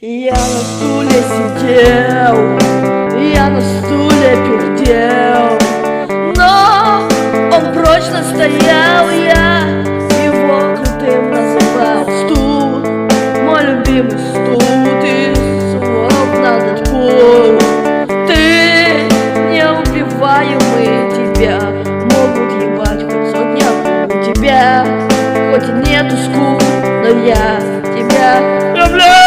Я на стуле сидел, я на стуле пердел, но он прочно стоял, я его крутым называл. Стул, мой любимый стул, ты словно Дэдпул. Ты неубиваемый, тебя могут ебать хоть сотня у тебя, хоть и нету скул, но я тебя люблю.